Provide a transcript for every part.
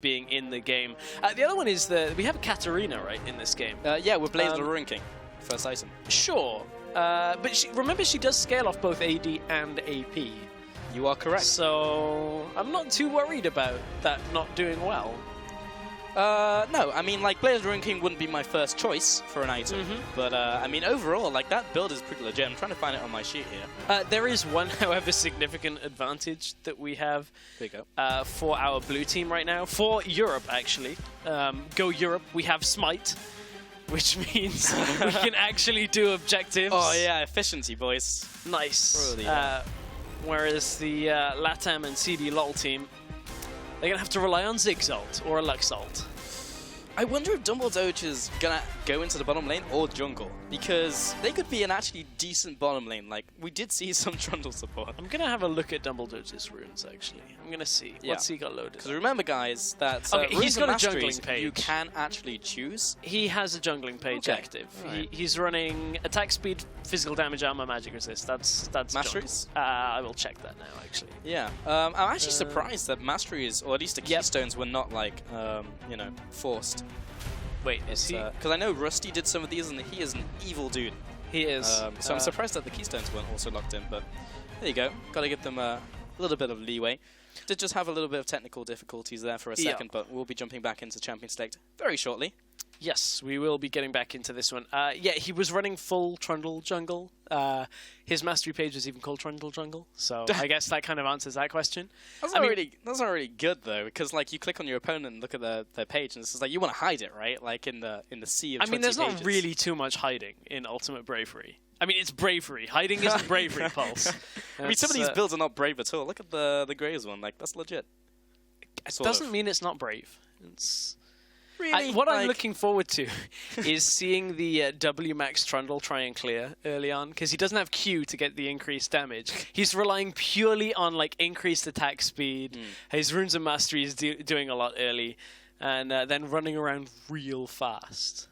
being in the game. The other one is we have Katarina, right, in this game? Yeah, with Blaze the Ruin King, first item. Sure. But remember, she does scale off both AD and AP. You are correct. So I'm not too worried about that not doing well. No, I mean, like, Blaze the Ruin King wouldn't be my first choice for an item. But, I mean, overall, like, that build is pretty legit. I'm trying to find it on my sheet here. There is one, however, significant advantage that we have for our blue team right now. For Europe, actually. Go Europe, we have Smite, which means we can actually do objectives. Oh, yeah, efficiency, boys. Nice. Whereas the LATAM and CD LOL team, they're going to have to rely on Zigzalt or a Luxalt. I wonder if Dumbledoge is going to go into the bottom lane or jungle, because they could be an actually decent bottom lane. Like, we did see some Trundle support. I'm going to have a look at Dumbledoge's runes, actually. I'm going to see. What's he got loaded? Because remember, guys, that he's got a jungling page. You can actually choose. He has a jungling page active. Right. He's running attack speed, physical damage, armor, magic resist. That's Masteries? I will check that now, actually. Yeah. I'm actually surprised that Masteries, or at least the Keystones, were not, like, you know, forced. Wait, is he? Because I know Rusty did some of these, and he is an evil dude. He is. So I'm surprised that the Keystones weren't also locked in, but there you go. Got to give them a little bit of leeway. Did just have a little bit of technical difficulties there for a second, but we'll be jumping back into Champion Select very shortly. Yes, we will be getting back into this one. Yeah, he was running full Trundle jungle. His mastery page was even called Trundle jungle, so I guess that kind of answers that question. That's not really good though, because like you click on your opponent and look at their page, and it's like you want to hide it, right? Like in the sea of 20 there's pages. not really too much hiding in Ultimate Bravery. I mean, it's Bravery. Hiding isn't Bravery, Pulse. I mean, some of these builds are not brave at all. Look at the Graves one, like that's legit. It doesn't mean it's not brave. It's really what I'm looking forward to is seeing the W Max Trundle try and clear early on, because he doesn't have Q to get the increased damage. He's relying purely on like increased attack speed. His runes and mastery is doing a lot early, and then running around real fast.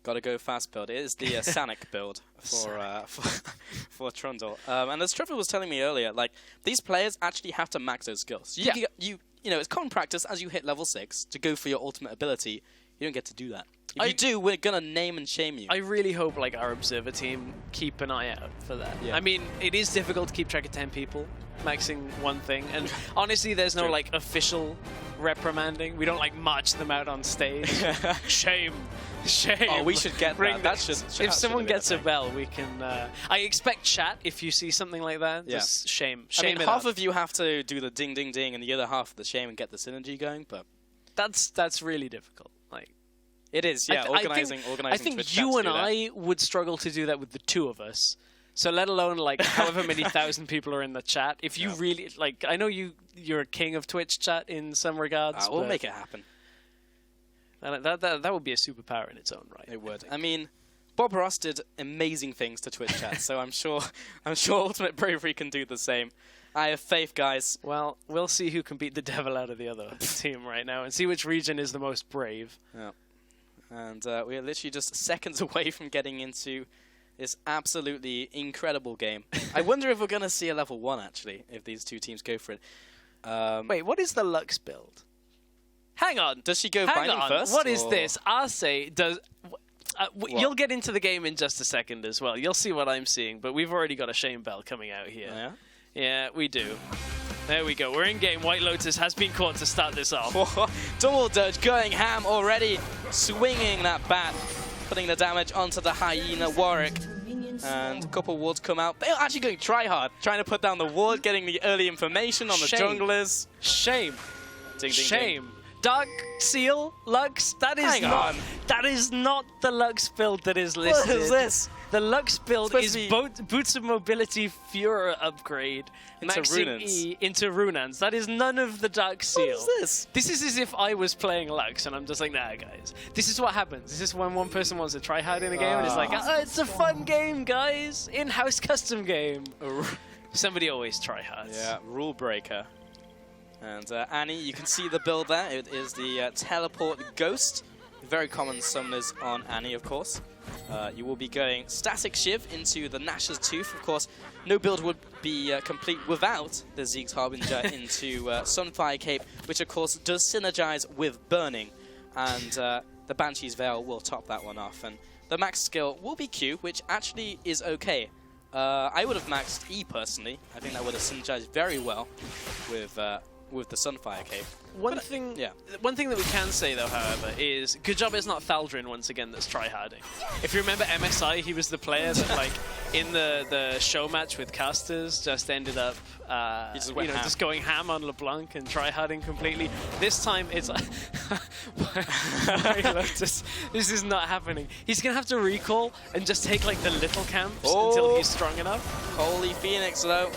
Gotta go fast build. It is the Sanic build for Trundle. And as Trevor was telling me earlier, like these players actually have to max those skills. You know, it's common practice as you hit level 6 to go for your ultimate ability. You don't get to do that. If you do, we're gonna name and shame you. I really hope like our observer team keep an eye out for that. Yeah. I mean, it is difficult to keep track of 10 people maxing one thing, and honestly, there's no like official reprimanding. We don't like march them out on stage. Shame. Shame. Oh, we should get that. If someone gets a bell, we can. I expect chat if you see something like that. Just shame. I mean, half of you have to do the ding, ding, ding, and the other half the shame and get the synergy going. But that's really difficult. Like it is. Yeah, organizing. I think you and I would struggle to do that with the two of us. So let alone like however many thousand people are in the chat. If you really like, I know you're a king of Twitch chat in some regards. We'll make it happen. And that would be a superpower in its own right. It would. I mean, Bob Ross did amazing things to Twitch chat, so I'm sure Ultimate Bravery can do the same. I have faith, guys. Well, we'll see who can beat the devil out of the other team right now, and see which region is the most brave. Yeah. And we are literally just seconds away from getting into this absolutely incredible game. I wonder if we're going to see a level 1 actually, if these two teams go for it. Wait, what is the Lux build? Hang on. Does she go binding first? What is this? Arce does... you'll get into the game in just a second as well. You'll see what I'm seeing, but we've already got a Shame Bell coming out here. Oh, yeah? Yeah, we do. There we go. We're in game. White Lotus has been caught to start this off. Dumbledoge going ham already, swinging that bat, putting the damage onto the Hyena Warwick. And a couple wards come out. They're actually going try hard, trying to put down the ward, getting the early information on the junglers. Shame. Ding, ding, Shame. Ding. Dark Seal, Lux, that is not the Lux build that is listed. What is this? The Lux build is Boots of Mobility Fura upgrade. Into maxing E into Runans. That is none of the Dark Seal. What is this? This is as if I was playing Lux and I'm just like, nah, guys. This is what happens. This is when one person wants to try hard in a game and it's like, it's a fun game, guys. In-house custom game. Somebody always try hard. Yeah, rule breaker. And Annie, you can see the build there. It is the Teleport Ghost. Very common summoners on Annie, of course. You will be going Static Shiv into the Nash's Tooth. Of course, no build would be complete without the Zeke's Harbinger into Sunfire Cape, which of course does synergize with Burning. And the Banshee's Veil will top that one off. And the max skill will be Q, which actually is okay. I would have maxed E personally. I think that would have synergized very well with the Sunfire Cape. One thing that we can say though, however, is good job it's not Thaldrin once again that's tryharding. If you remember MSI, he was the player that like in the show match with casters just ended up just going ham on LeBlanc and tryharding completely. This time it's this is not happening. He's gonna have to recall and just take like the little camps until he's strong enough. Holy Phoenix though,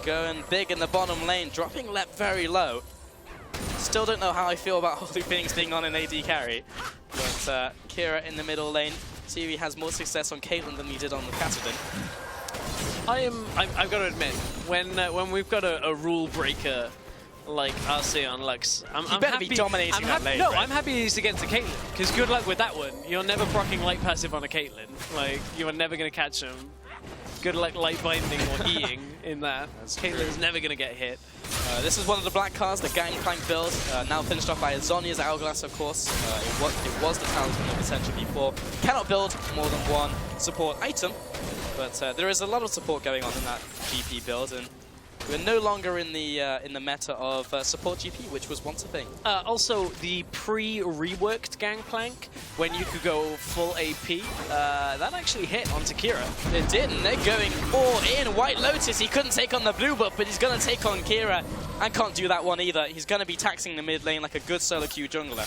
going big in the bottom lane, dropping Lep very low. Still don't know how I feel about Holy Phoenix being on an AD carry, but Kira in the middle lane. CV has more success on Caitlyn than he did on the Catadin. I've got to admit, when we've got a rule breaker like RC on Lux, I'm better happy, be dominating that lane. No, right? I'm happy he's against a Caitlyn, because good luck with that one. You're never proccing light passive on a Caitlyn. Like, you are never going to catch him. Good luck light binding or Eing in that. Caitlyn's never going to get hit. This is one of the black cards, the Gangplank build, now finished off by Zhonya's Hourglass, of course. It was the Talisman of Ascension before. Cannot build more than one support item, but there is a lot of support going on in that GP build, and we're no longer in the meta of support GP, which was once a thing. Also, the pre-reworked Gangplank, when you could go full AP, that actually hit onto Kira. It did, and they're going all in. White Lotus, he couldn't take on the blue buff, but he's going to take on Kira, and can't do that one either. He's going to be taxing the mid lane like a good solo queue jungler.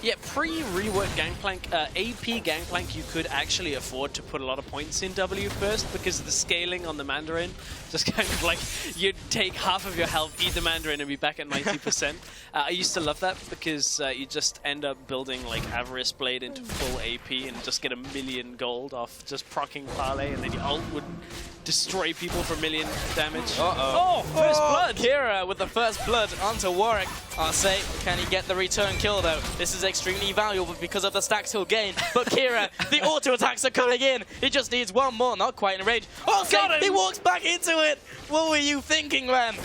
Yeah, pre-rework Gangplank, AP Gangplank, you could actually afford to put a lot of points in W first because of the scaling on the Mandarin. Just kind of like, you'd take half of your health, eat the Mandarin, and be back at 90%. I used to love that because you just end up building like Avarice Blade into full AP and just get 1,000,000 gold off just proccing Parlay, and then your ult would destroy people for 1,000,000 damage. Oh, first blood! Kira with the first blood onto Warwick. Arcee, can he get the return kill though? This is extremely valuable because of the stacks he'll gain. But Kira, the auto attacks are coming in. He just needs one more, not quite in range. Oh, Arcee, he walks back into it. What were you thinking, man?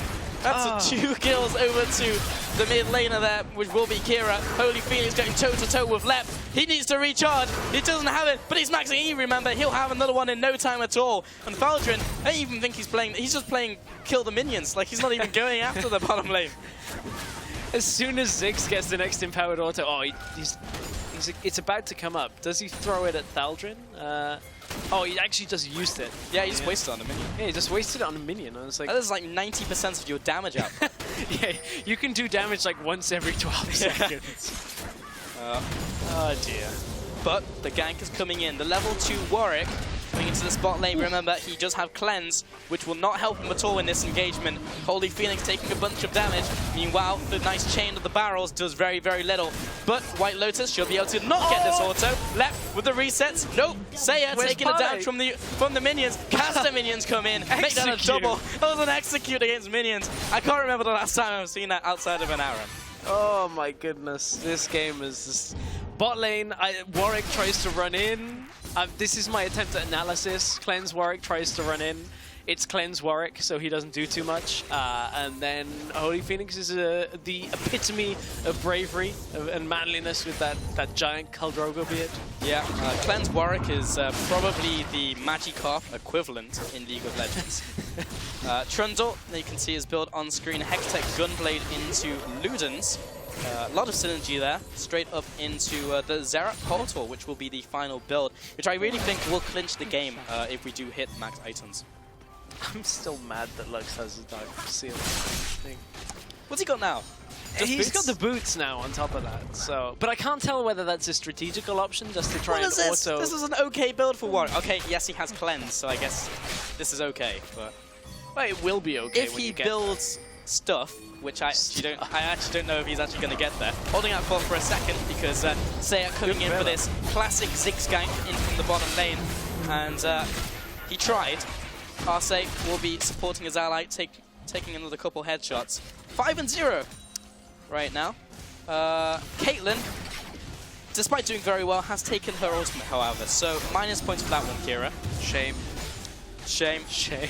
That's 2 kills over to the mid laner there, which will be Kira. Holy Phoenix going toe-to-toe with Lep. He needs to recharge. He doesn't have it, but he's maxing E, remember. He'll have another one in no time at all. And Thaldrin, I even think he's just playing kill the minions. Like, he's not even going after the bottom lane. As soon as Ziggs gets the next empowered auto, it's about to come up. Does he throw it at Thaldrin? Oh, he actually just used it. Yeah, he just wasted it on a minion. Yeah, he just wasted it on a minion. I was like, that is like 90% of your damage output. Yeah, you can do damage like once every 12 seconds. Oh dear. But the gank is coming in. The level 2 Warwick coming into the spot lane. Remember, he does have Cleanse, which will not help him at all in this engagement. Holy Phoenix taking a bunch of damage. Meanwhile, the nice chain of the barrels does very, very little. But White Lotus should be able to not get this auto. Left with the resets. Nope. Saya taking it down from the minions. Caster minions come in. Make that a double. That was an execute against minions. I can't remember the last time I've seen that outside of an Aram. Oh my goodness. This game is just... Bot lane, Warwick tries to run in. This is my attempt at analysis. Cleanse Warwick tries to run in. It's Cleanse Warwick, so he doesn't do too much. And then Holy Phoenix is the epitome of bravery and manliness with that giant Khal Drogo beard. Yeah, Cleanse Warwick is probably the Magikarp equivalent in League of Legends. Trundle, you can see his build on screen. Hextech Gunblade into Ludens. A lot of synergy there, straight up into the Zerat Portal, which will be the final build, which I really think will clinch the game if we do hit max items. I'm still mad that Lux has a Dark Seal thing. What's he got now? He's got the boots now on top of that, so... But I can't tell whether that's a strategical option, just to try and auto... This is an okay build for Warwick. Okay, yes, he has Cleanse, so I guess this is okay, but... Well, it will be okay if he builds stuff, which I actually don't know if he's actually going to get there. Holding out for a second because Saya coming in for this classic Ziggs gank in from the bottom lane, and he tried. Arcee will be supporting his ally, taking another couple headshots. 5-0 right now. Caitlyn despite doing very well, has taken her ultimate, however. So, minus points for that one, Kira. Shame. Shame. Shame.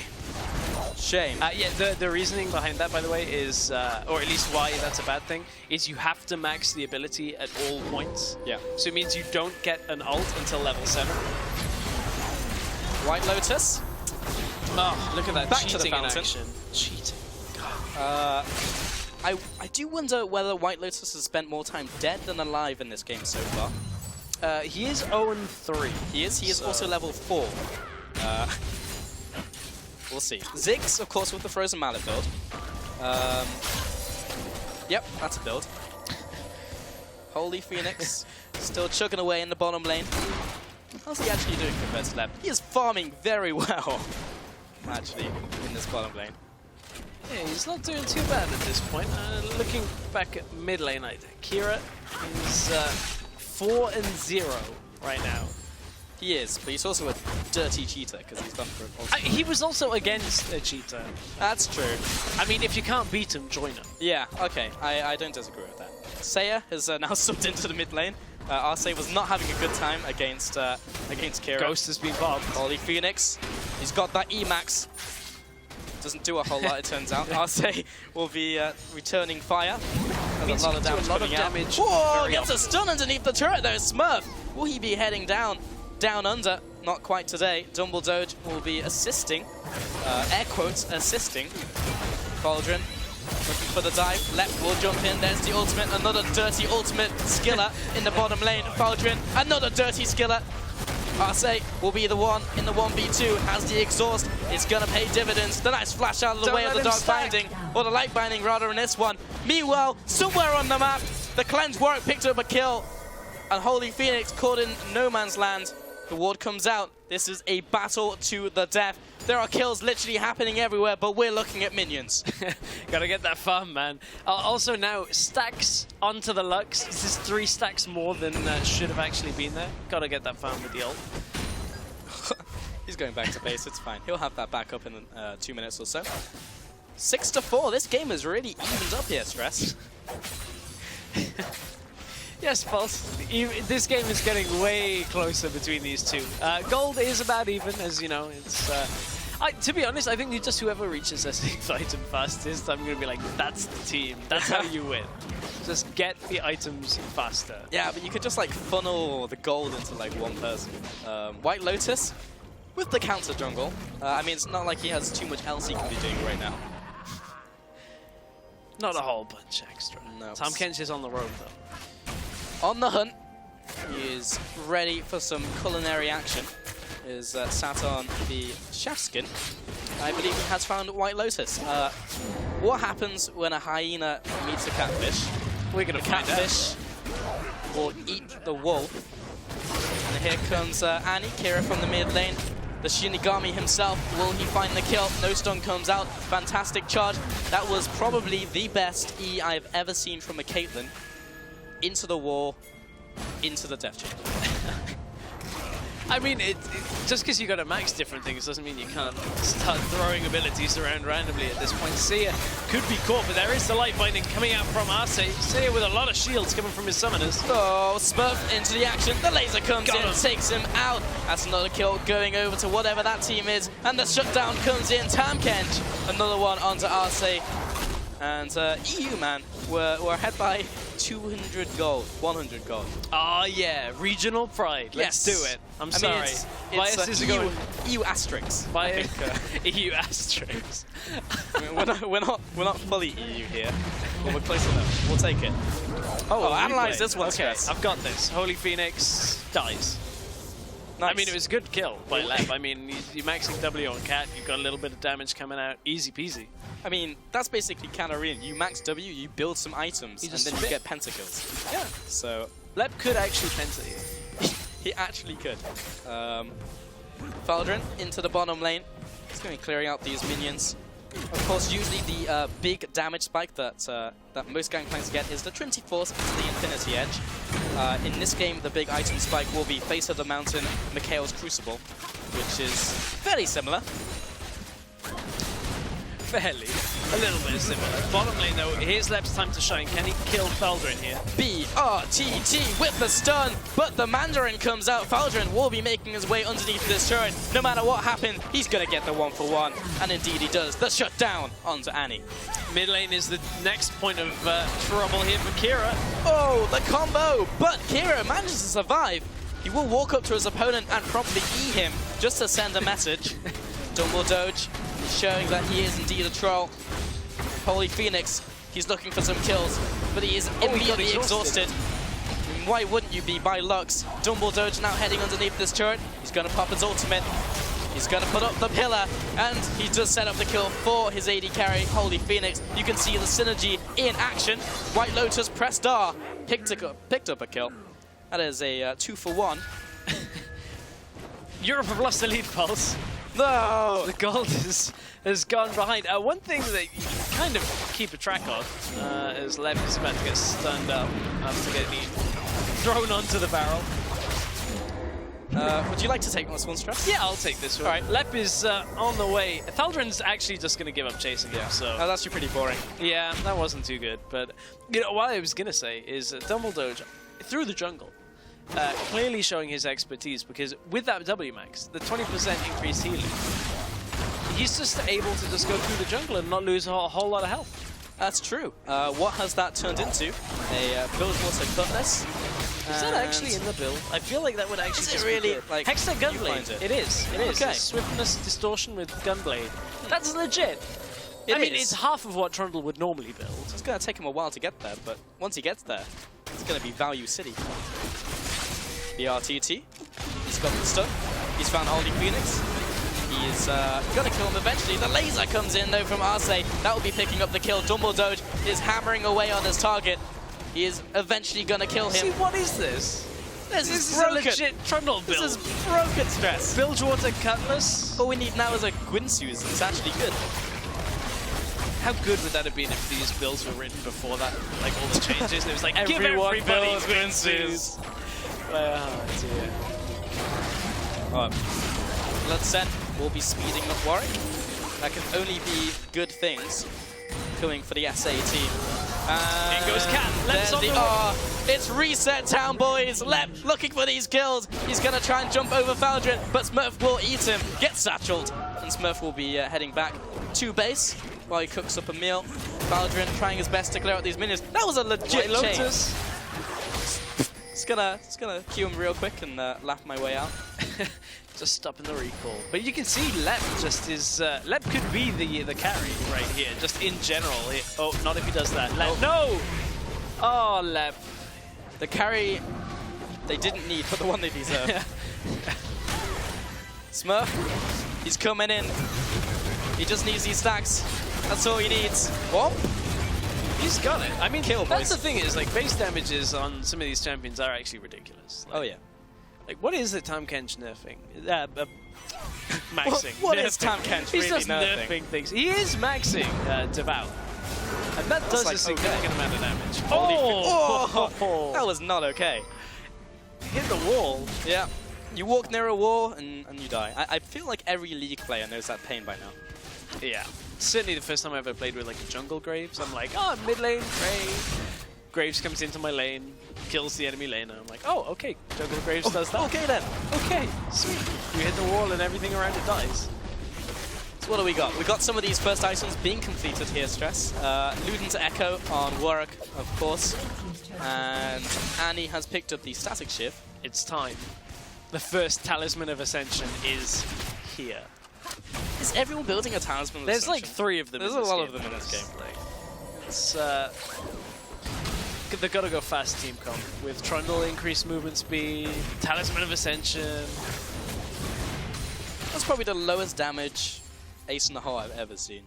Shame. Yeah, the reasoning behind that, by the way, is, or at least why that's a bad thing, is you have to max the ability at all points. Yeah. So it means you don't get an ult until level 7. White Lotus. Oh, look at that. Back cheating to the fountain. in action. Cheating. I do wonder whether White Lotus has spent more time dead than alive in this game so far. He is 0-3. He is also level 4. We'll see. Ziggs, of course, with the Frozen Mallet build. Yep, that's a build. Holy Phoenix, still chugging away in the bottom lane. How's he actually doing compared to Lep? He is farming very well, actually, in this bottom lane. Yeah, he's not doing too bad at this point. Looking back at mid lane, I think Kira is 4-0 right now. He is, but he's also a dirty cheater because he's done for He was also against a cheater. That's true. I mean, if you can't beat him, join him. Yeah, okay. I don't disagree with that. Seiya has now slipped into the mid lane. Arce was not having a good time against Kira. Ghost has been bobbed. Holy Phoenix. He's got that Emax. Doesn't do a whole lot, it turns out. Arce will be returning fire. There's a lot of damage coming out. Whoa! Gets a stun underneath the turret though, Smurf! Will he be heading down? Down under, not quite today. Dumble Doge will be assisting, air quotes, assisting. Cauldron looking for the dive. Lep will jump in. There's the ultimate. Another dirty ultimate skiller in the bottom lane. Cauldron, another dirty skiller. Arce will be the one in the 1v2. Has the exhaust. It's going to pay dividends. The nice flash out of the way of the dark binding. Or the light binding rather in this one. Meanwhile, somewhere on the map, the Cleanse Warwick picked up a kill. And Holy Phoenix caught in no man's land. The ward comes out. This is a battle to the death. There are kills literally happening everywhere, but we're looking at minions. Gotta get that farm, man. Also now, stacks onto the Lux. This is 3 stacks more than should have actually been there. Gotta get that farm with the ult. He's going back to base, it's fine. He'll have that back up in 2 minutes or so. 6-4, this game is really evened up here, Stress. Yes, Pulse. This game is getting way closer between these two. Gold is about even, as you know. It's to be honest, I think just whoever reaches their 6th item fastest, I'm going to be like, that's the team. That's how you win. Just get the items faster. Yeah, but you could just like funnel the gold into like one person. White Lotus with the counter jungle. I mean, it's not like he has too much else he can be doing right now. Not a whole bunch extra. No. Tom Kench is on the road, though. On the hunt, he is ready for some culinary action. Is sat on the chef skin. I believe he has found White Lotus. What happens when a hyena meets a catfish? We're gonna find catfish will eat the wolf. And here comes Annie, Kira from the mid lane. The Shinigami himself, will he find the kill? No stun comes out. Fantastic charge. That was probably the best E I've ever seen from a Caitlyn. Into the wall, into the death chamber. I mean, just because you got to max different things doesn't mean you can't start throwing abilities around randomly at this point. Seiya could be caught, but there is the light binding coming out from Arce. Seiya with a lot of shields coming from his summoners. Oh, Smurf into the action. The laser comes in, takes him out. That's another kill going over to whatever that team is. And the shutdown comes in. Tamkench, another one onto Arce. And EU, man, we're ahead by 200 gold, 100 gold. Oh, yeah, regional pride. Let's do it. I'm sorry. It's EU asterisks. EU asterisks. I mean, we're not fully EU here, but we're close enough. We'll take it. Oh, analyze this one, okay, Stress. I've got this. Holy Phoenix dies. Nice. I mean, it was a good kill by Lep. I mean, you're maxing W on Cat, you've got a little bit of damage coming out. Easy peasy. I mean, that's basically Canarian. You max W, you build some items, and then you get pentakills. Yeah. So Lep could actually penta you. He actually could. Faldrin into the bottom lane. He's going to be clearing out these minions. Of course, usually the big damage spike that that most Gangplanks get is the Trinity Force and the Infinity Edge. In this game, the big item spike will be Face of the Mountain, Mikhail's Crucible, which is fairly similar. Fairly. A little bit similar. Bottom lane though, here's Lep's time to shine. Can he kill Faldrin here? BRTT with the stun, but the Mandarin comes out. Faldrin will be making his way underneath this turret. No matter what happens, he's going to get the 1-for-1. And indeed he does. The shutdown onto Annie. Mid lane is the next point of trouble here for Kira. Oh, the combo! But Kira manages to survive. He will walk up to his opponent and promptly E him just to send a message. Dumble Doge is showing that he is indeed a troll. Holy Phoenix, he's looking for some kills, but he is immediately exhausted. Why wouldn't you be by Lux? Dumble Doge now heading underneath this turret. He's going to pop his ultimate. He's going to put up the pillar, and he does set up the kill for his AD carry, Holy Phoenix. You can see the synergy in action. White Lotus pressed R, picked up a kill. That is a 2-for-1. Europe have lost the lead, Pulse. No! The gold has gone behind. One thing that you kind of keep a track of is Lep is about to get stunned up after getting thrown onto the barrel. Would you like to take this one, Stress? Yeah, I'll take this one. All right. Lep is on the way. Thaldrin's actually just going to give up chasing him, so... Oh, that's pretty boring. Yeah, that wasn't too good. But, you know, what I was going to say is Dumble Doge, through the jungle, clearly showing his expertise, because with that W max, the 20% increased healing, he's just able to just go through the jungle and not lose a whole lot of health. That's true. What has that turned into? A Bilgewater Cutlass. Is that actually in the build? I feel like that would actually Is it just really, be good. like, Hextech Gunblade. it? It is. It is. Okay. It's swiftness distortion with Gunblade. That's legit. I mean, it's half of what Trundle would normally build. It's going to take him a while to get there, but once he gets there, it's going to be Value City. The RTT. He's got the stun. He's found Holy Phoenix. He's going to kill him eventually. The laser comes in, though, from Arce. That will be picking up the kill. Dumble Doge is hammering away on his target. He is eventually going to kill him. See, what is this? This is a legit Trundle build. This is broken, Stress. Bilgewater Cutlass. All we need now is a Gwynsues. It's actually good. How good would that have been if these builds were written before that? Like all the changes, and it was like, give everybody Gwynsues. Oh dear. Bloodset will be speeding up Warwick. That can only be good things coming for the SA team. Here goes Cat. Lep's on the R. It's reset town, boys. Lep looking for these kills. He's going to try and jump over Faldrin, but Smurf will eat him. Gets satcheled. And Smurf will be heading back to base while he cooks up a meal. Faldrin trying his best to clear out these minions. That was a legit Lotus. It's gonna queue him real quick and laugh my way out. Just stopping the recall. But you can see Lep just is... Lep could be the carry right here, just in general. Oh, not if he does that. Lep, no! Oh, Lep. The carry they didn't need, but the one they deserve. Smurf, he's coming in. He just needs these stacks. That's all he needs. Whoop. He's got it. I mean, Kill, that's boys. the thing is, like, base damages on some of these champions are actually ridiculous. Like, Oh, yeah. Like, what is the Tam Kench nerfing? Maxing. What is Tam Kench He's really just nerfing? nerfing things. He is maxing Devout. And that does like a significant amount of damage. Oh! That was not okay. Hit the wall. Yeah. You walk near a wall and you die. I feel like every League player knows that pain by now. Yeah. Certainly the first time I ever played with like a jungle Graves, I'm like, oh, mid lane, Graves. Graves comes into my lane, kills the enemy lane, and I'm like, oh, okay, jungle Graves does that. Okay then. Okay, sweet. You hit the wall and everything around it dies. So what do we got? We got some of these first items being completed here, Stress. Luden's Echo on Warwick, of course. And Annie has picked up the Static Shift. It's time. The first Talisman of Ascension is here. Is everyone building a Talisman of There's Ascension? like 3 of them. There's in a this lot game. of them in this game. It's they gotta go fast team comp with Trundle increased movement speed, Talisman of Ascension. That's probably the lowest damage ace in the hole I've ever seen.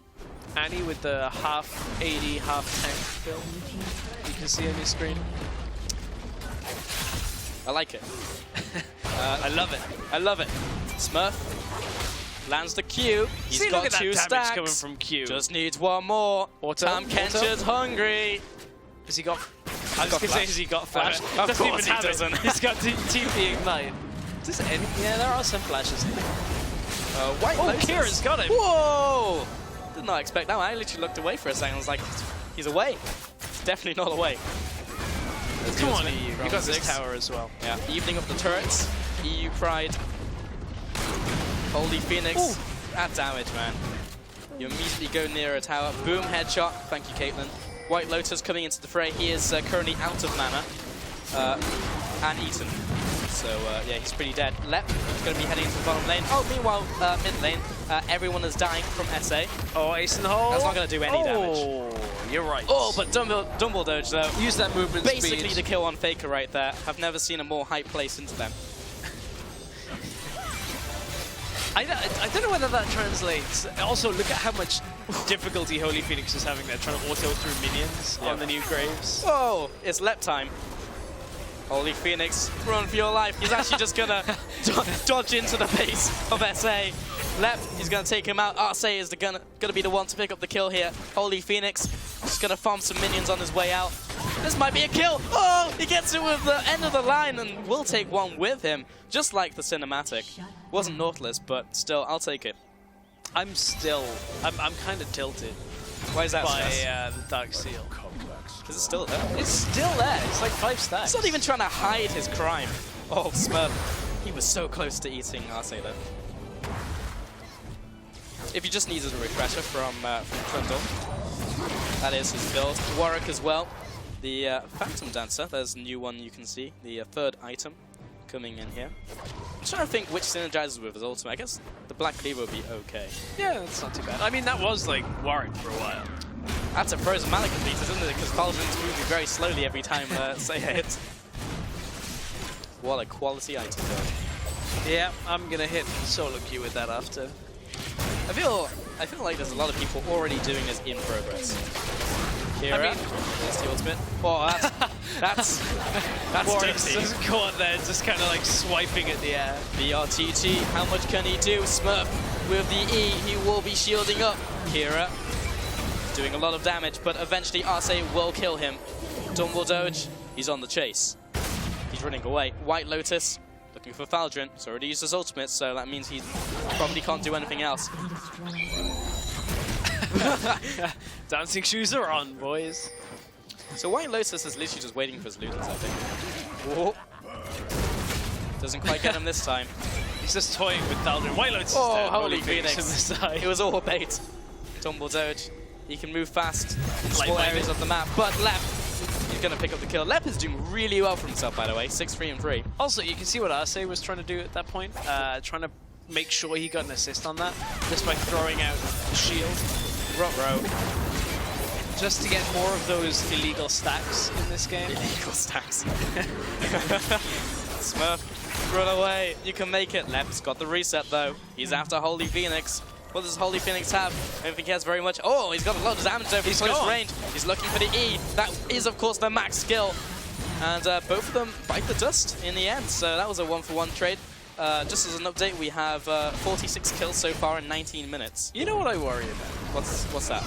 Annie with the half AD, half tank build. You can see on your screen. I like it. I love it. I love it. Smurf lands the Q. He's See, got look at that 2 damage stacks. coming from Q. Just needs one more. Auto, Tam Kencher's hungry. Has he got? I was going to say, has he got flash? Of Doesn't course even he have it. doesn't. He's got TP Ignite. Does yeah, there are some flashes. White Oh, Lotus. Kieran's got him. Whoa! did not expect that. I literally looked away for a second. I was like, he's away. He's definitely not away. Come on, EU. You got this tower as well. Yeah. Evening of the turrets. EU Pride. Holy Phoenix. Ooh. That damage, man. You immediately go near a tower. Boom, headshot. Thank you, Caitlyn. White Lotus coming into the fray. He is currently out of mana. And eaten. So, yeah, he's pretty dead. Lep is going to be heading into the bottom lane. Oh, meanwhile, mid lane, everyone is dying from SA. Oh, ace in the hole. That's not going to do any damage. Oh, you're right. Oh, but Dumble Doge, though. Use that movement Basically speed. the kill on Faker right there. I've never seen a more hype place into them. I don't know whether that translates. Also, look at how much difficulty Holy Phoenix is having there, trying to auto through minions on the new Graves. Whoa, it's Lep time. Holy Phoenix, run for your life. He's actually just gonna dodge into the base of SA. Lep, he's gonna take him out. RSA is gonna be the one to pick up the kill here. Holy Phoenix, just gonna farm some minions on his way out. This might be a kill. Oh, he gets it with the end of the line and will take one with him, just like the cinematic. Wasn't Nautilus, but still, I'll take it. I'm kind of tilted. Why is that? By the Dark Seal. Is it still there? It's still there. It's like 5 stacks. He's not even trying to hide his crime. Oh, Smurf. He was so close to eating Arce though. If you just needed a refresher from Trundle, that is his build. Warwick as well. The Phantom Dancer, there's a new one you can see. The third item coming in here. I'm trying to think which synergizes with his ultimate. I guess the Black Cleaver would be okay. Yeah, that's not too bad. I mean, that was like Warwick for a while. That's a frozen mana completed, isn't it? Because Paladin's moving very slowly every time say hits. What a quality item though. Yeah, I'm gonna hit solo queue with that after. I feel like there's a lot of people already doing this in progress. Kira, I mean, that's the ultimate. Oh, that's Boris dirty. doesn't go on there, just kind of like swiping at the air. BRTT, how much can he do? Smurf with the E, he will be shielding up. Kira doing a lot of damage, but eventually Arce will kill him. Dumble Doge, he's on the chase. He's running away. White Lotus, looking for Faldrin. He's already used his ultimate, so that means he probably can't do anything else. Dancing shoes are on, boys. So White Lotus is literally just waiting for his looters, I think. Whoa. Doesn't quite get him this time. He's just toying with Faldrin. White Lotus oh, is dead. Holy Phoenix. On the side. It was all bait. Dumble Doge. He can move fast, explore areas of the map, but Lep, he's going to pick up the kill. Lep is doing really well for himself, by the way, 6-3 and 3. Also, you can see what Arce was trying to do at that point, trying to make sure he got an assist on that, just by throwing out the shield. Ruh-roh. Just to get more of those illegal stacks in this game. Illegal stacks. Smurf, run away. You can make it. Lep's got the reset, though. He's after Holy Phoenix. What does Holy Phoenix have? I don't think he has very much. Oh, he's got a lot of damage over close range. He's looking for the E. That is, of course, the max skill. And both of them bite the dust in the end. So that was a 1-for-1 trade. Just as an update, we have 46 kills so far in 19 minutes. You know what I worry about? What's that?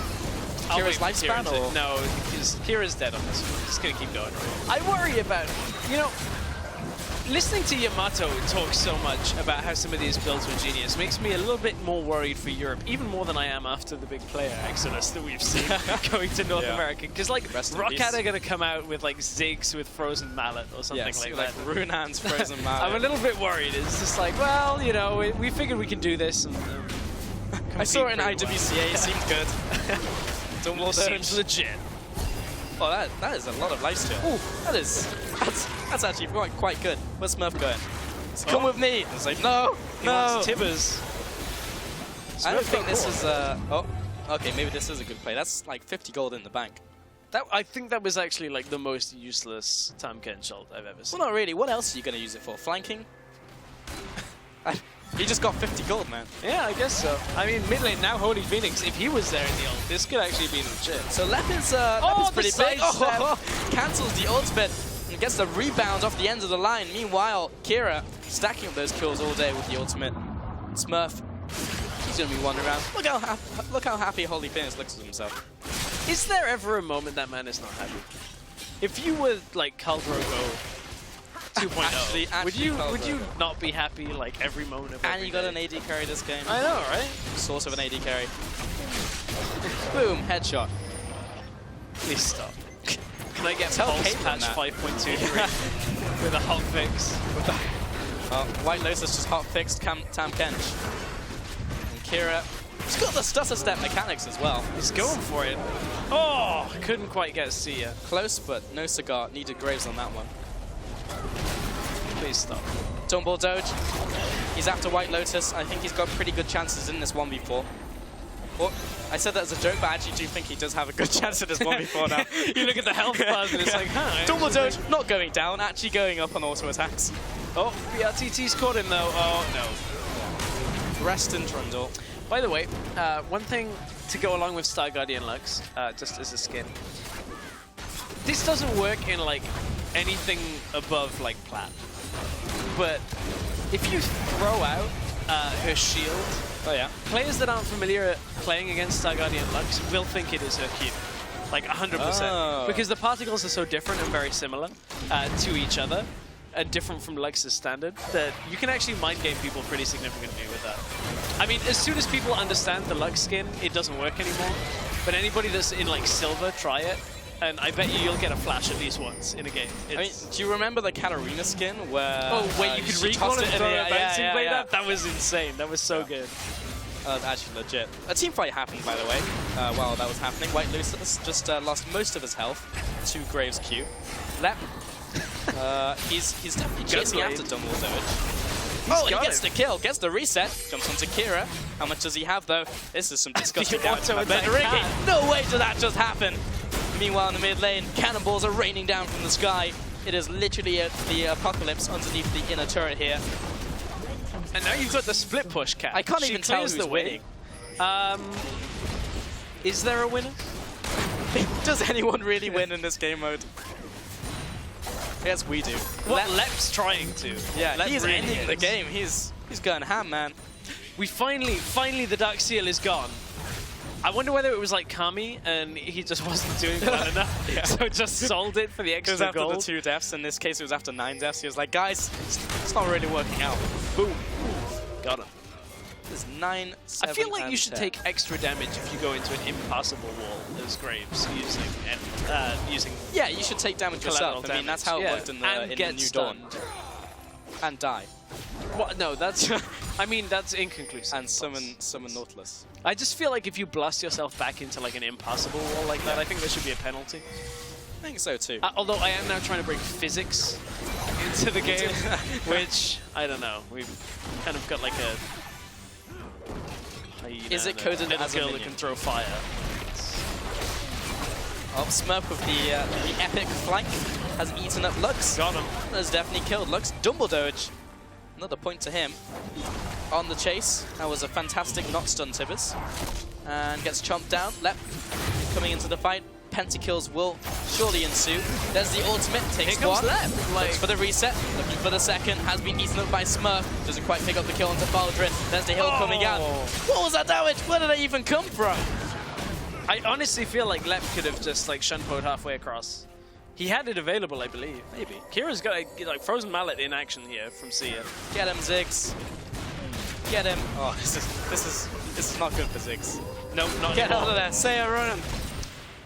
Kira's lifespan? Or? No, Kira's dead on this one. Just gonna keep going. I worry about, you know, listening to Yamato talk so much about how some of these builds were genius makes me a little bit more worried for Europe, even more than I am after the big player exodus that we've seen going to North America. Because like Roccat are going to come out with like Ziggs with Frozen Mallet or something like that. Runan's Frozen Mallet. I'm a little bit worried. It's just like, well, you know, we figured we can do this. And, I saw it in IWC. It seemed good. It seems legit. Oh, that is a lot of lifesteal. Ooh, that's actually quite good. Where's Smurf going? Come with me. It's like, no. Tibbers. I don't think this is oh, okay, maybe this is a good play. That's like 50 gold in the bank. I think that was actually like the most useless Tam Kenshult I've ever seen. Well, not really. What else are you going to use it for? Flanking? He just got 50 gold, man. Yeah, I guess so. I mean, mid lane now, Holy Phoenix, if he was there in the ult, this could actually be legit. So Lep is pretty big. Cancels the ultimate and gets the rebound off the end of the line. Meanwhile, Kira stacking up those kills all day with the ultimate. Smurf, he's going to be wandering around. Look how happy Holy Phoenix looks with himself. Is there ever a moment that man is not happy? If you were like Khal 2.0, would you not be happy like every moment of every And you got an AD carry this game. I know, right? Sort of an AD carry. Boom, headshot. Please stop. Can I get Tell Pulse Caitlyn patch that. 5.23 with a hot fix? White Lotus just hot fixed Tam Kench. And Kira, he's got the stutter step mechanics as well. He's going for it. Oh, couldn't quite get Sia. Close, but no cigar. Needed Graves on that one. Please stop. Dumble Doge. He's after White Lotus. I think he's got pretty good chances in this 1v4. Well, I said that as a joke, but I actually do think he does have a good chance at this 1v4 now. You look at the health bars and it's like, huh? Dumble Doge not going down, actually going up on auto attacks. Oh, BRTT's caught him though. Oh, no. Rest in Trundle. By the way, one thing to go along with Star Guardian Lux, just as a skin. This doesn't work in like anything above like plat. But if you throw out her shield, players that aren't familiar playing against Star Guardian Lux will think it is her Q. Like 100%. Oh. Because the particles are so different and very similar to each other, and different from Lux's standard, that you can actually mind game people pretty significantly with that. I mean, as soon as people understand the Lux skin, it doesn't work anymore. But anybody that's in like silver, try it. And I bet you'll get a flash at least once in a game. I mean, do you remember the Katarina skin where... Oh, where you could recall it and throw a bouncing blade yeah. up? That was insane. That was so good. Actually legit. A team fight happened, by the way, while that was happening. White Lotus just lost most of his health to Graves' Q. Lep. He's definitely chasing after Dumble Doge. Oh, he gets the kill, gets the reset, jumps onto Kira. How much does he have, though? This is some disgusting damage. No way did that just happen! Meanwhile, in the mid lane, cannonballs are raining down from the sky. It is literally the apocalypse underneath the inner turret here. And now you've got the split push, Cat. I can't even tell who's winning. Is there a winner? Does anyone really win in this game mode? Yes, we do. What Lep's trying to. Yeah, Lep he's really ending the game. He's going ham, man. We finally the Dark Seal is gone. I wonder whether it was like Kami and he just wasn't doing well enough, so just sold it for the extra gold. It was after the 2 deaths. In this case, it was after 9 deaths. He was like, guys, it's not really working out. Boom. Got him. There's 9, 7, I feel like you should 10. take extra damage if you go into an impassable wall as Graves using Yeah, you should take damage yourself. I mean, that's how it worked in the New Dawn. And die. What? No, that's... I mean, that's inconclusive. And summon Nautilus. I just feel like if you blast yourself back into like an impassable wall like that, I think there should be a penalty. I think so too. Although I am now trying to bring physics into the game, which, I don't know, we've kind of got like a... Is it coded as a girl that can throw fire? Oh, Smurf with the epic flank has eaten up Lux. Got him. Has definitely killed Lux. Dumble Doge. Another point to him. On the chase. That was a fantastic not stun Tibbers. And gets chomped down. Lep coming into the fight. Pentakills will surely ensue. There's the ultimate. Takes one. Looks for the reset. Looking for the second. Has been eaten up by Smurf. Doesn't quite pick up the kill onto Baldrin. There's the hill coming out. What was that damage? Where did it even come from? I honestly feel like Lep could have just like shunpoed halfway across. He had it available, I believe. Maybe. Kira's got a like Frozen Mallet in action here from Sia. Get him, Ziggs. Get him. Oh, this is not good for Ziggs. No, not Get anymore. out of there. Saya, run him.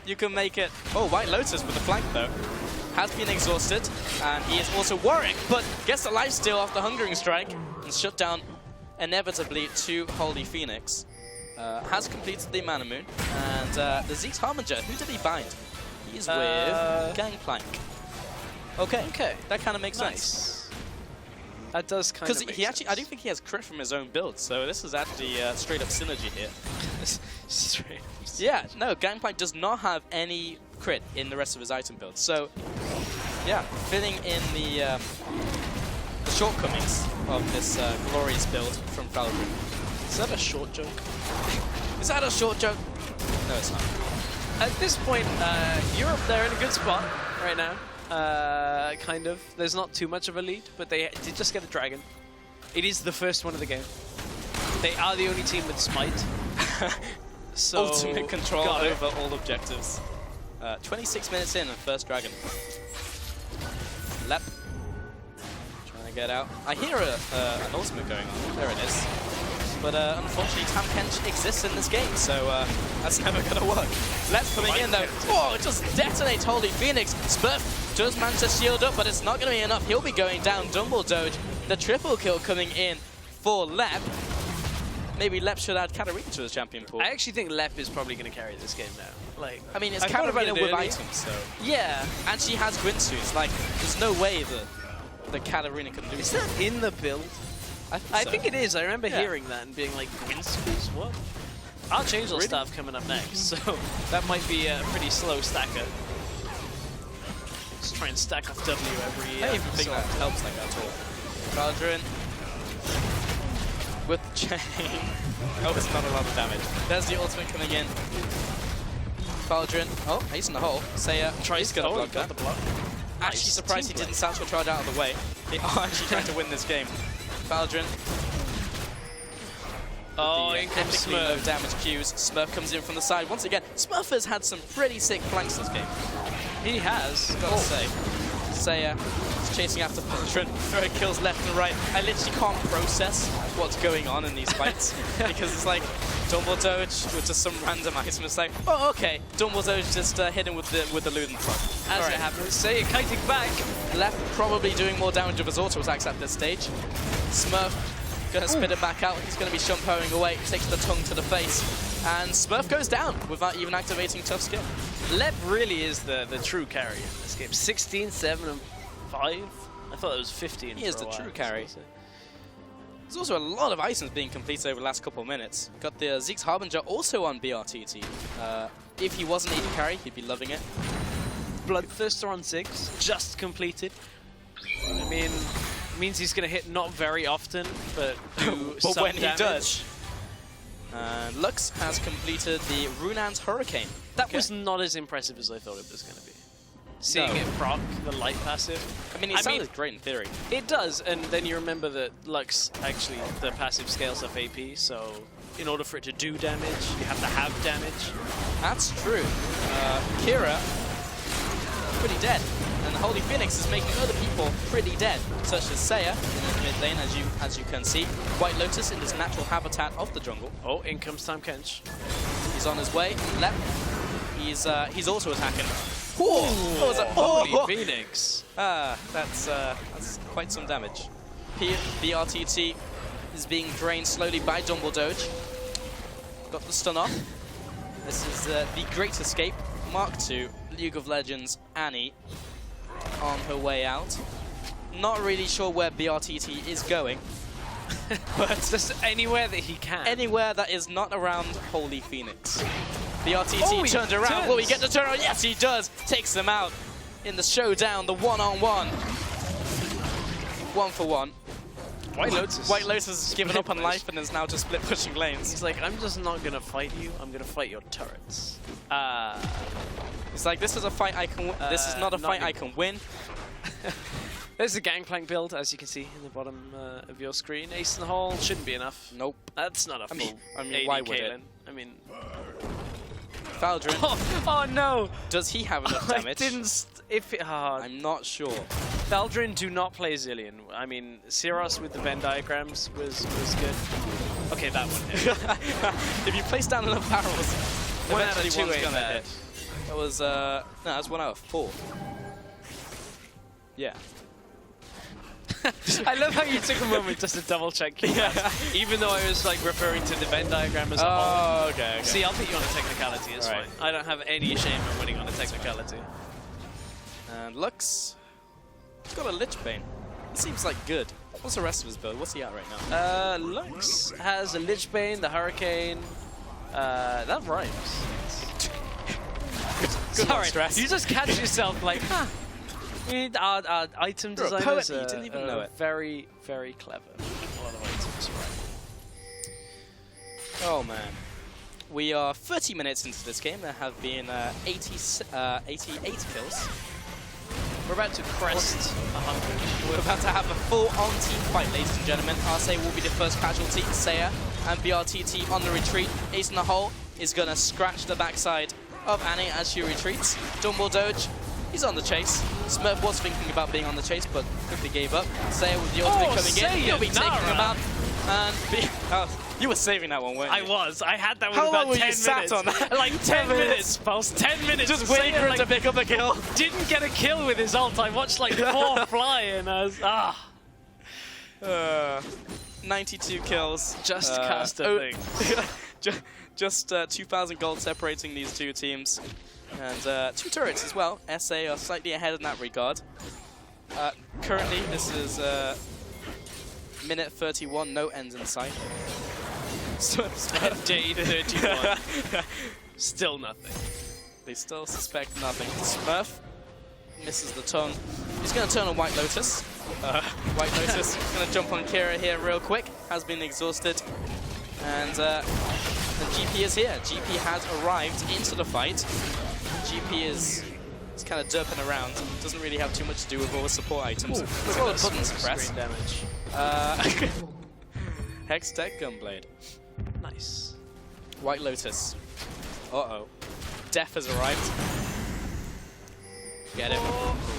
You can make it. Oh, White Lotus with the flank though. Has been exhausted, and he is also Warwick, but gets the lifesteal off the Hungering Strike and shut down inevitably to Holy Phoenix. Has completed the Mana Moon, and the Zeke's Harbinger, who did he bind? He's with Gangplank. Okay, that kind of makes sense. That does kind of make Because he actually, sense. I don't think he has crit from his own build, so this is actually straight up synergy here. Straight. Yeah, no, Gangplank does not have any crit in the rest of his item build, so yeah, filling in the shortcomings of this glorious build from Bravery. Is that a short joke? Is that a short joke? No, it's not. At this point, Europe, they're in a good spot right now. Kind of. There's not too much of a lead, but they did just get a dragon. It is the first one of the game. They are the only team with Smite. So ultimate control over all objectives. 26 minutes in and first dragon. Lep. Trying to get out. I hear an ultimate going on. There it is. But unfortunately, Tam Kench exists in this game, so that's never going to work. Let's coming in, though. Oh, it just detonates Holy Phoenix. Smurf does manage to shield up, but it's not going to be enough. He'll be going down. Dumble Doge, the triple kill coming in for Lep. Maybe Lep should add Katarina to his champion pool. I actually think Lep is probably going to carry this game now. Like, I mean, it's Katarina with items, so... Yeah. And she has Grinsuits. Like, there's no way that Katarina can lose. Is that in the build? I think it is. I remember hearing that and being like, Grinsuits? What? Archangel stuff coming up next, so that might be a pretty slow stacker. Just try and stack off W every... I don't even think that helps like that at all. Cauldron with the chain. Oh, it's not a lot of damage. There's the ultimate coming in. Cauldron. Oh, he's in the hole. Seiya tries to block that. Actually surprised he didn't satchel charge out of the way. They are actually trying to win this game. Cauldron. Oh, in comes Smurf. Low damage Qs. Smurf comes in from the side. Once again, Smurf has had some pretty sick flanks this game. He has. Gotta say. Seiya is chasing after Cauldron, throwing kills left and right. I literally can't process what's going on in these fights because it's like Dumble Doge with just some random item. It's like, oh, okay, Dumble Doge just hit him with the Luden Frog. As it happens, Seiya kiting back. Left probably doing more damage with his auto attacks at this stage. Smurf gonna spit it back out. He's gonna be shumpoing away, takes the tongue to the face, and Smurf goes down without even activating Tough Skill. Lep really is the true carry in this game. 16, 7, and 5. I thought it was 15. He is the true carry. There's also a lot of items being completed over the last couple of minutes. Got the Zeke's Harbinger also on BRTT. If he wasn't AD carry, he'd be loving it. Bloodthirster on 6, just completed. I mean, means he's going to hit not very often, but do but some when damage. He does. Lux has completed the Runan's Hurricane. That was not as impressive as I thought it was going to be. Seeing it proc the light passive. I mean, it sounded great in theory. It does, and then you remember that Lux, actually, the passive scales up AP, so in order for it to do damage, you have to have damage. That's true. Kira, pretty dead. And the Holy Phoenix is making other people pretty dead, such as Seiya in the mid lane, as you can see. White Lotus in his natural habitat of the jungle. Oh, in comes Tam Kench. He's on his way. Lep. He's also attacking. Whoa! That was a Holy Phoenix. That's quite some damage. BRTT is being drained slowly by Dumble Doge. Got the stun off. This is the Great Escape Mark II League of Legends Annie on her way out. Not really sure where BRTT is going. But just anywhere that he can. Anywhere that is not around Holy Phoenix. BRTT turned around. Will he get the turnaround? Yes, he does. Takes them out in the showdown, the one-on-one. 1-for-1. White Lotus has given up on life and is now just split pushing lanes. He's like, I'm just not going to fight you. I'm going to fight your turrets. He's like, this is a fight I can. This is not a fight I can win. There's a Gangplank build, as you can see in the bottom of your screen. Ace in the hole shouldn't be enough. Nope. That's not a full. I mean, why would it? I mean, Faldrin. Oh no! Does he have enough damage? I'm not sure. Faldrin, do not play Zillion. I mean, Siros with the Venn diagrams was good. Okay, that one hit. If you place down enough barrels, 1 out of 2 one's gonna hit. That was no, that was 1 out of 4. Yeah. I love how you took a moment just to double check, even though I was like referring to the Venn diagram as a whole. Oh, okay. See, I'll put you on a technicality. It's fine. I don't have any shame in winning on a technicality. And Lux, he's got a Lich Bane. He seems like good. What's the rest of his build? What's he at right now? Lux has a Lich Bane, the Hurricane. That rhymes. Good Sorry, stress. you just catch yourself like, our item designers you didn't even know it. Very, very clever. A lot of items, right? Oh man. We are 30 minutes into this game. There have been 88 kills. We're about to crest 100. We're about to have a full-on team fight, ladies and gentlemen. Arcee will be the first casualty. Seiya and BRTT on the retreat. Ace in the hole is going to scratch the backside of Annie as she retreats. Dumble Doge, he's on the chase. Smurf was thinking about being on the chase, but quickly gave up. Seiya with the ultimate coming in. He'll be taking him out. And you were saving that one, weren't you? I was. I had that one How about long were 10 you sat minutes. on that? Like 10 minutes, Pulse. 10 minutes. Just waiting for him like, to pick up the kill. Didn't get a kill with his ult. I watched like 4 fly and I was 92 kills. Just cast a thing. Just 2,000 gold separating these two teams. And 2 turrets as well. SA are slightly ahead in that regard. Currently, this is minute 31, no ends in sight. Day 31. Still nothing. They still suspect nothing. Smurf misses the tongue. He's going to turn on White Lotus. White Lotus going to jump on Kira here real quick. Has been exhausted. And the GP is here. GP has arrived into the fight. GP is kind of derping around. Doesn't really have too much to do with all the support items. As well as button suppress. Damage. Hex Tech Gunblade. Nice. White Lotus. Uh-oh. Death has arrived. Get him.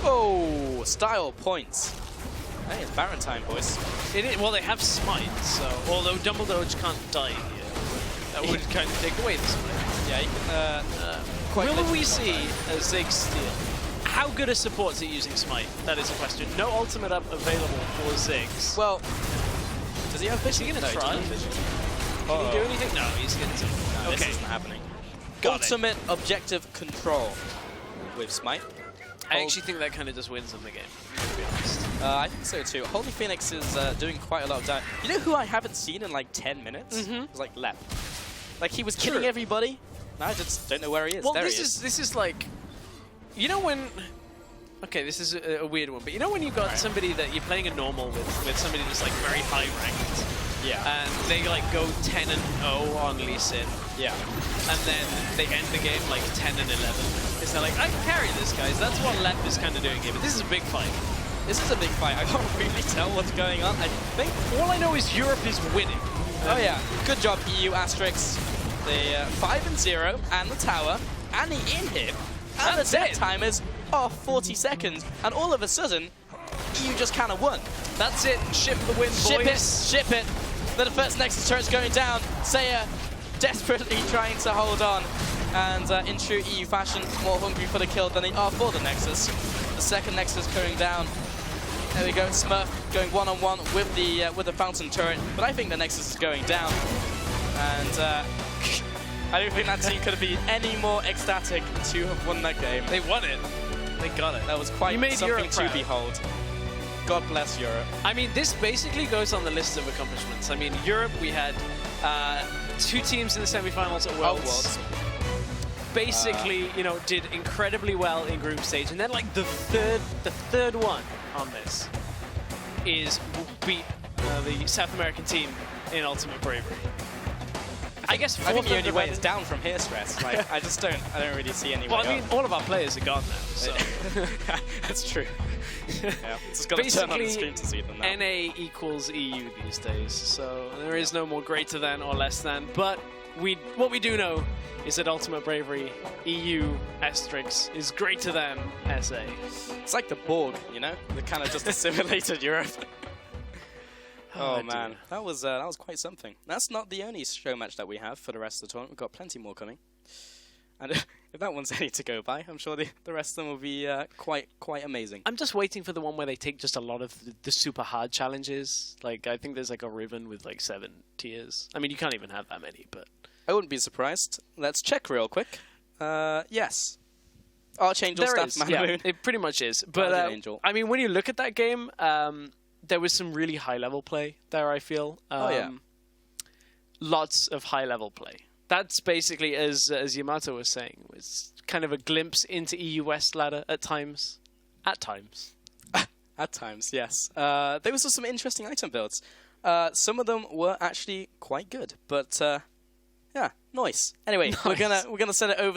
Oh, style points. Hey, it's Baron time, boys. Well, they have Smite, so although Dumbledore can't die here, that would kind of take away the Smite. Yeah, you can. Will we see a Zig steal? How good a support's at using Smite? That is a question. No ultimate up available for Ziggs. Well, does he have vision? Is he going to try? Can he do anything? No, he's going to. No, okay. This isn't happening. Got ultimate objective control with Smite. I actually think that kind of just wins in the game, to be honest. I think so too. Holy Phoenix is doing quite a lot of damage. You know who I haven't seen in like 10 minutes? It's like Lep. Like he was killing everybody. Now I just don't know where he is. Well, there this is like, you know when. Okay, this is a weird one, but you know when you got somebody that you're playing a normal with somebody that's like very high ranked. Yeah. And they like go 10 and 0 on Lee Sin. Yeah. And then they end the game like 10 and 11. Because they're like, I can carry this, guys. That's what Lep is kind of doing here. But this is a big fight. This is a big fight. I can't really tell what's going on. I think all I know is Europe is winning. Oh yeah, good job EU Asterix. The 5-0 and the tower and the inhib and the death timers are 40 seconds. And all of a sudden, EU just kind of won. That's it. Ship the win, boys. Ship it. The first Nexus turret's going down. Saya desperately trying to hold on. And in true EU fashion, more hungry for the kill than they are for the Nexus. The second Nexus going down. There we go, Smurf going one-on-one with the fountain turret. But I think the Nexus is going down. And I don't think that team could have been any more ecstatic to have won that game. They won it. They got it. That was quite something to behold. God bless Europe. I mean, this basically goes on the list of accomplishments. I mean, Europe, we had 2 teams in the semi-finals at Worlds. Basically, you know, did incredibly well in group stage, and then like the third one on this is beat the South American team in Ultimate Bravery. I guess I think the only way is down from here, Stress. Like I don't really see any way. Well, I mean, all of our players are gone now, so that's true. Yeah, just got to turn on the screen to see them now. NA equals EU these days, so there is no more greater than or less than. But what we do know is that Ultimate Bravery EU Asterix is greater than SA. It's like the Borg, you know? They kind of just assimilated Europe. Oh man, that was quite something. That's not the only show match that we have for the rest of the tournament. We've got plenty more coming. And if that one's any to go by, I'm sure the rest of them will be quite amazing. I'm just waiting for the one where they take just a lot of the super hard challenges. Like I think there's like a ribbon with like 7 tiers. I mean, you can't even have that many, but I wouldn't be surprised. Let's check real quick. Yes. Archangel Staff Man Moon. It pretty much is. But I mean, when you look at that game, there was some really high-level play there, I feel. Lots of high-level play. That's basically, as Yamato was saying, was kind of a glimpse into EU West ladder at times. At times. At times, yes. There was some interesting item builds. Some of them were actually quite good, but yeah, nice. Anyway, we're gonna send it over